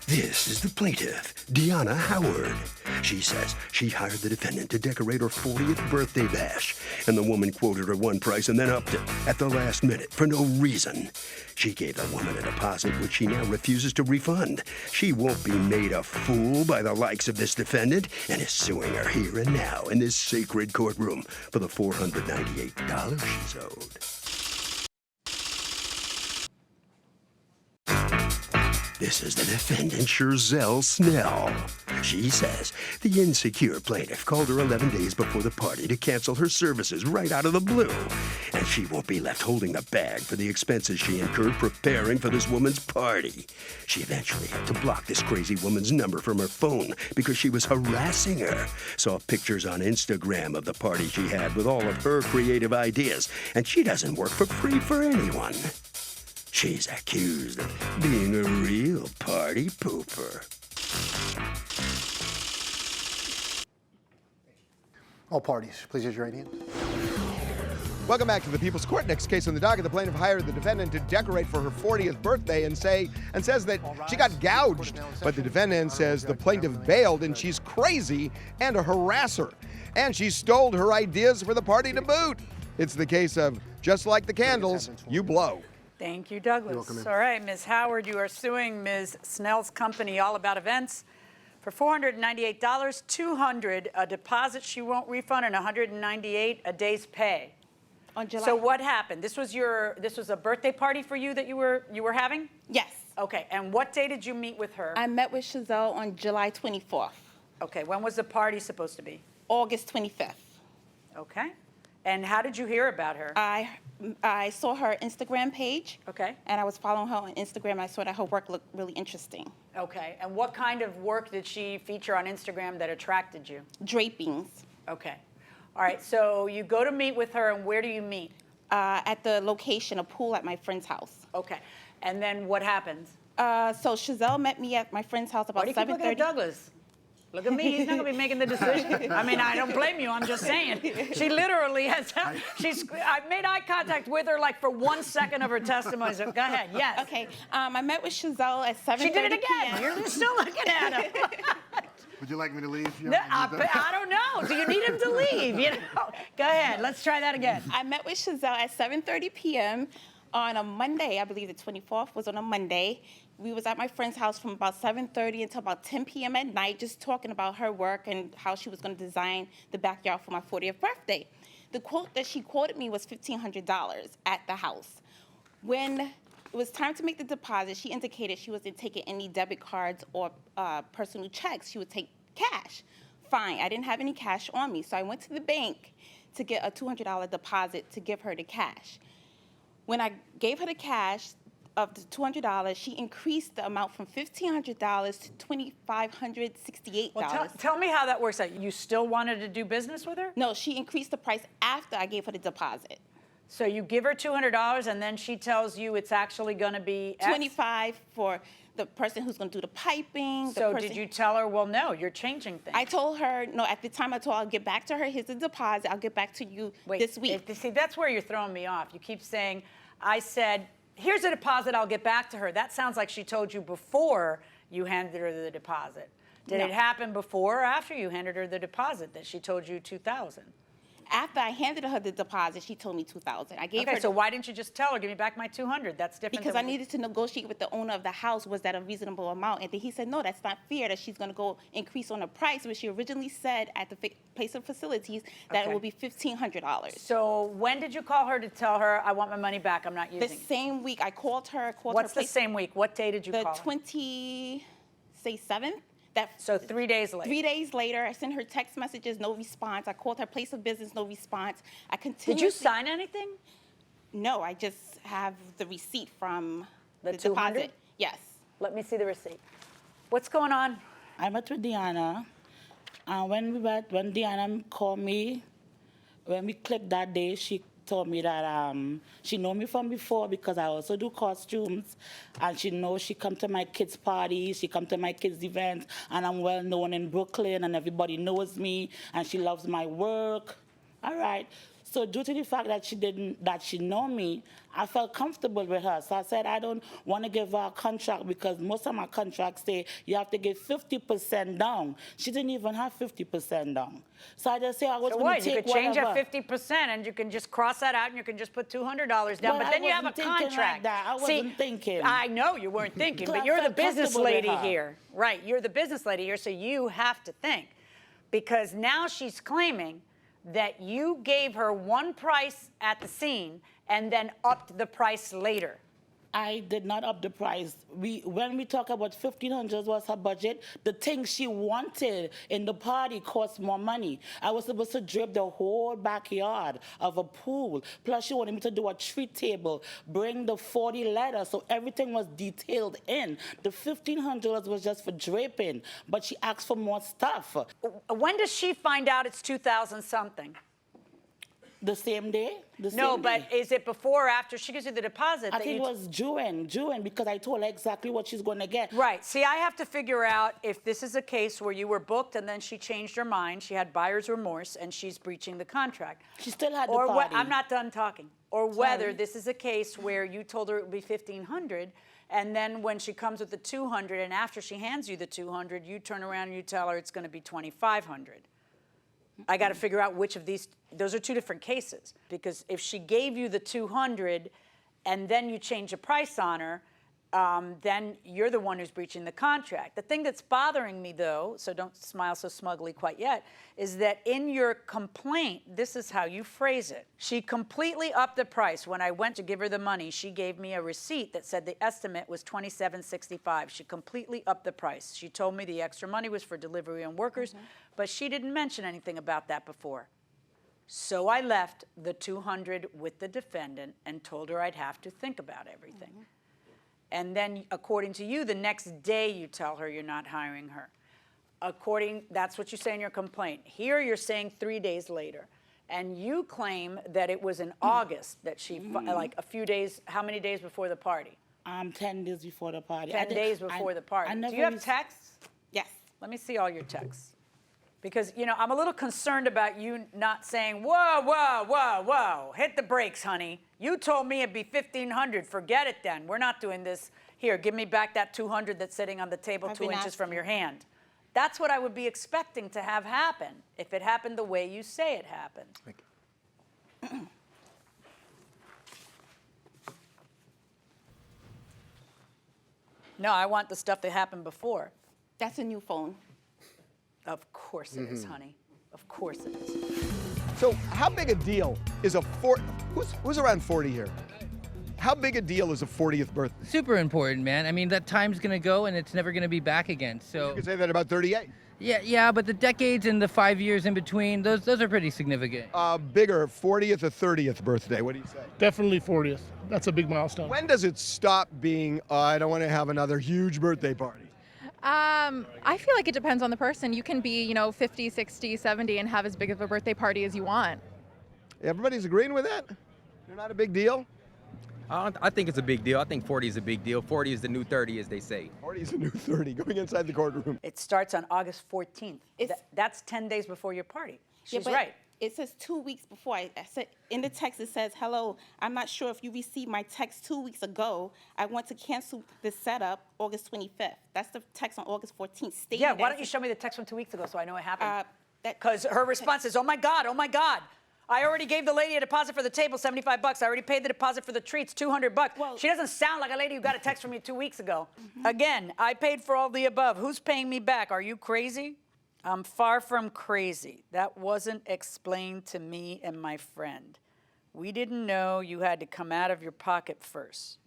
This is the plaintiff, Deanna Howard. She says she hired the defendant to decorate her 40th birthday bash, and the woman quoted her one price and then upped it at the last minute for no reason. She gave the woman a deposit which she now refuses to refund. She won't be made a fool by the likes of this defendant and is suing her here and now in this sacred courtroom for the $498 she's owed. This is the defendant, Sherzelle Snell. She says the insecure plaintiff called her 11 days before the party to cancel her services right out of the blue. And she won't be left holding the bag for the expenses she incurred preparing for this woman's party. She eventually had to block this crazy woman's number from her phone because she was harassing her. Saw pictures on Instagram of the party she had with all of her creative ideas, and she doesn't work for free for anyone. She's accused of being a real party pooper. All parties, please raise your right hand. Welcome back to the People's Court. Next case on the docket, the plaintiff hired the defendant to decorate for her 40th birthday and says that she got gouged. But the defendant says the plaintiff bailed and she's crazy and a harasser. And she stole her ideas for the party to boot. It's the case of just like the candles, you blow. Thank you, Douglas. All right, Ms. Howard, you are suing Ms. Snell's company, All About Events, for $498, $200 a deposit she won't refund, and $198 a day's pay. On July. So what happened? This was a birthday party for you that you were having? Yes. Okay, and what day did you meet with her? I met with Sherzelle on July 24th. Okay, when was the party supposed to be? August 25th. Okay, and how did you hear about her? I saw her Instagram page. Okay. And I was following her on Instagram. I saw that her work looked really interesting. Okay, and what kind of work did she feature on Instagram that attracted you? Drapings. Okay. All right, so you go to meet with her, and where do you meet? At the location, a pool at my friend's house. Okay, and then what happens? So Sherzelle met me at my friend's house about 7:30. Why do you keep looking at Douglas? Look at me, he's not gonna be making the decision. I mean, I don't blame you, I'm just saying. She literally has, I made eye contact with her like for 1 second of her testimony, so go ahead, yes. Okay, I met with Sherzelle at 7:30 She did it again, you're still looking at her. Would you like me to leave? No, I don't know, do you need him to leave? You know? Go ahead, let's try that again. I met with Sherzelle at 7:30 p.m. on a Monday. I believe the 24th was on a Monday. We was at my friend's house from about 7:30 until about 10 p.m. at night, just talking about her work and how she was going to design the backyard for my 40th birthday. The quote that she quoted me was $1,500 at the house. When it was time to make the deposit, she indicated she wasn't taking any debit cards or personal checks. She would take cash. Fine, I didn't have any cash on me, so I went to the bank to get a $200 deposit to give her the cash. When I gave her the cash of the $200, she increased the amount from $1,500 to $2,568. Well, tell me how that works out. You still wanted to do business with her? No, she increased the price after I gave her the deposit. So you give her $200 and then she tells you it's actually gonna be X? $25 for the person who's gonna do the piping. So did you tell her, well, no, you're changing things? I told her, no, at the time I told her I'll get back to her, here's the deposit, I'll get back to you this week. See, that's where you're throwing me off. You keep saying, I said, here's a deposit, I'll get back to her. That sounds like she told you before you handed her the deposit. Did it happen before or after you handed her the deposit that she told you $2,000? After I handed her the deposit, she told me $2,000. I gave her. Okay, so why didn't you just tell her, give me back my $200? That's different. Because I needed to negotiate with the owner of the house. Was that a reasonable amount? And then he said, no, that's not fair, that she's going to go increase on the price, which she originally said at the place of facilities that it will be $1,500. So when did you call her to tell her, I want my money back, I'm not using it? The same week I called her. What's the same week? What day did you call her? The 27th. So 3 days later. 3 days later, I sent her text messages, no response. I called her place of business, no response. I continued. Did you sign anything? No, I just have the receipt from the deposit. Yes. Let me see the receipt. What's going on? I met with Deanna. When Deanna called me, when we clicked that day, she told me that she know me from before because I also do costumes, and she knows she come to my kids' parties, she come to my kids' events, and I'm well known in Brooklyn, and everybody knows me, and she loves my work. All right. So due to the fact that she know me, I felt comfortable with her. So I said, I don't want to give her a contract because most of my contracts say you have to give 50% down. She didn't even have 50% down. So I just said I was So going what? to take You could change whatever. at 50%, and you can just cross that out, and you can just put $200 down. But I then you have a wasn't thinking like contract. that. I wasn't thinking. I know you weren't thinking, Because but I you're the felt business comfortable with lady her. here, right? You're the business lady here, so you have to think, because now she's claiming that you gave her one price at the scene and then upped the price later. I did not up the price. When we talk about $1,500 was her budget, the things she wanted in the party cost more money. I was supposed to drape the whole backyard of a pool. Plus, she wanted me to do a treat table, bring the 40 letters, so everything was detailed in. The $1,500 was just for draping, but she asked for more stuff. When does she find out it's 2,000 something? The same day? No, but is it before or after she gives you the deposit? I think it was June, because I told her exactly what she's going to get. Right. See, I have to figure out if this is a case where you were booked and then she changed her mind, she had buyer's remorse, and she's breaching the contract. She still had the Or party. I'm not done talking. Or whether Sorry. this is a case where you told her it would be $1,500, and then when she comes with the $200, and after she hands you the $200, you turn around and you tell her it's going to be $2,500. I got to figure out which of those are two different cases. Because if she gave you the $200 and then you change the price on her, then you're the one who's breaching the contract. The thing that's bothering me, though, so don't smile so smugly quite yet, is that in your complaint, this is how you phrase it. She completely upped the price. When I went to give her the money, she gave me a receipt that said the estimate was $27.65. She completely upped the price. She told me the extra money was for delivery and workers, but she didn't mention anything about that before. So I left the $200 with the defendant and told her I'd have to think about everything. And then, according to you, the next day you tell her you're not hiring her. That's what you say in your complaint. Here you're saying 3 days later. And you claim that it was in August that she, like a few days, how many days before the party? 10 days before the party. 10 days before the party. Do you have texts? Yes. Let me see all your texts. Because, I'm a little concerned about you not saying, whoa, whoa, whoa, whoa, hit the brakes, honey. You told me it'd be $1,500. Forget it then. We're not doing this. Here, give me back that $200 that's sitting on the table 2 inches from your hand. That's what I would be expecting to have happen if it happened the way you say it happened. No, I want the stuff that happened before. That's a new phone. Of course it is, honey. Of course it is. So how big a deal is who's around 40 here? How big a deal is a 40th birthday? Super important, man. I mean, that time's gonna go and it's never gonna be back again. You So could say that about 38. yeah, but the decades and the 5 years in between, those are pretty significant. Bigger, 40th or 30th birthday? What do you say? Definitely 40th. That's a big milestone. When does it stop being, I don't want to have another huge birthday party? I feel like it depends on the person. You can be, 50, 60, 70 and have as big of a birthday party as you want. Everybody's agreeing with that? They're not a big deal? I think it's a big deal. I think 40 is a big deal. 40 is the new 30, as they say. 40 is a new 30, going inside the courtroom. It starts on August 14th. That's 10 days before your party. Yeah, She's but right. It says 2 weeks before. I said in the text it says, "Hello, I'm not sure if you received my text 2 weeks ago. I want to cancel this setup August 25th." That's the text on August 14th. Stating Yeah, why that don't you show me the text from 2 weeks ago so I know it happened? that- Because her response is, oh my God, I already gave the lady a deposit for the table, $75. I already paid the deposit for the treats, $200. Well- She doesn't sound like a lady who got a text from you 2 weeks ago. Again, I paid for all the above. Who's paying me back? Are you crazy? I'm far from crazy. That wasn't explained to me and my friend. We didn't know you had to come out of your pocket first.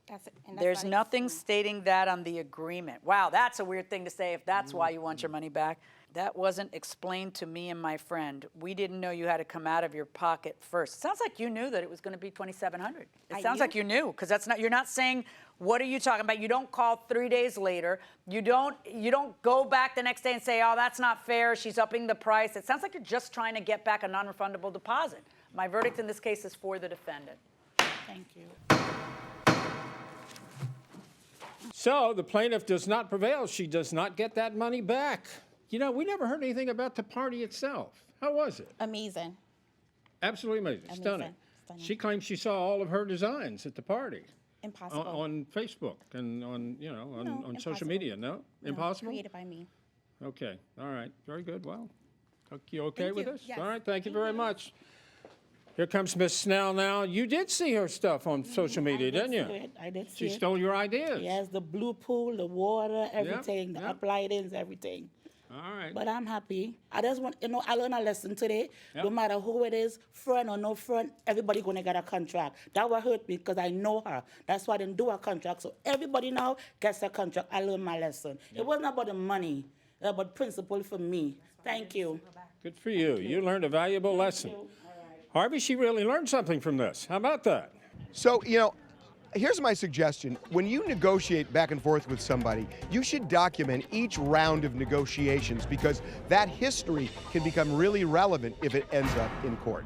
That's it. And that's There's not nothing explained. stating that on the agreement. Wow, that's a weird thing to say if that's why you want your money back. That wasn't explained to me and my friend. We didn't know you had to come out of your pocket first. Sounds like you knew that it was going to be $2,700. It sounds like you knew, because you're not saying, what are you talking about? You don't call 3 days later. You don't go back the next day and say, oh, that's not fair. She's upping the price. It sounds like you're just trying to get back a non-refundable deposit. My verdict in this case is for the defendant. Thank you. So the plaintiff does not prevail. She does not get that money back. We never heard anything about the party itself. How was it? Amazing. Absolutely amazing. Stunning. She claims she saw all of her designs at the party. Impossible. On Facebook and on, you know, on social media. No? Impossible? Created by me. Okay. All right. Very good. Well, you okay Thank with you. this? Yes. All right. Thank you very much. Here comes Miss Snell now. You did see her stuff on social media, didn't you? I did see She it. stole your ideas. Yes, the blue pool, the water, everything, the yep. uplightings, everything. All right. But I'm happy. I just want, I learned a lesson today. Yep. No matter who it is, friend or no friend, everybody gonna get a contract. That what hurt me because I know her. That's why I didn't do a contract. So everybody now gets a contract. I learned my lesson. Yep. It wasn't about the money. It was about principle for me. Thank you. Good for you. You learned a valuable lesson. Harvey, she really learned something from this. How about that? So, here's my suggestion. When you negotiate back and forth with somebody, you should document each round of negotiations because that history can become really relevant if it ends up in court.